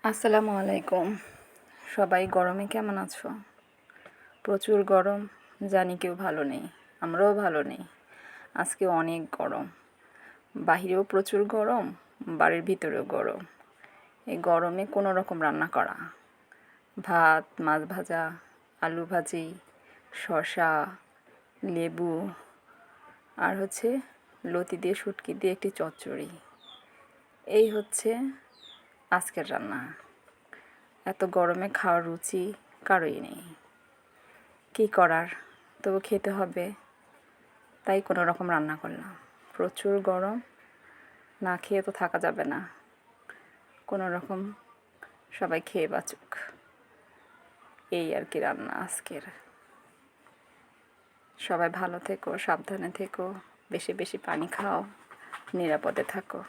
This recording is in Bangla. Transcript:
আসসালামু আলাইকুম। সবাই গরমে কেমন আছো? প্রচুর গরম, জানি কেউ ভালো নেই, আমরাও ভালো নেই। আজকে অনেক গরম, বাহিরেও প্রচুর গরম, বাড়ির ভিতরেও গরম। এই গরমে কোনো রকম রান্না করা, ভাত, মাছ ভাজা, আলু ভাজি, শসা, লেবু, আর লতি দিয়ে শুটকি দিয়ে একটি চচ্চড়ি। এই হচ্ছে আজকের রান্না। এত গরমে খাওয়ার রুচি কারোই নেই, কী করার, তবু খেতে হবে, তাই কোনো রকম রান্না করলাম। প্রচুর গরম, না খেয়ে তো থাকা যাবে না, কোনো রকম সবাই খেয়ে বাঁচুক, এই আর কি রান্না আজকের। সবাই ভালো থেকো, সাবধানে থেকো, বেশি বেশি পানি খাও, নিরাপদে থাকো।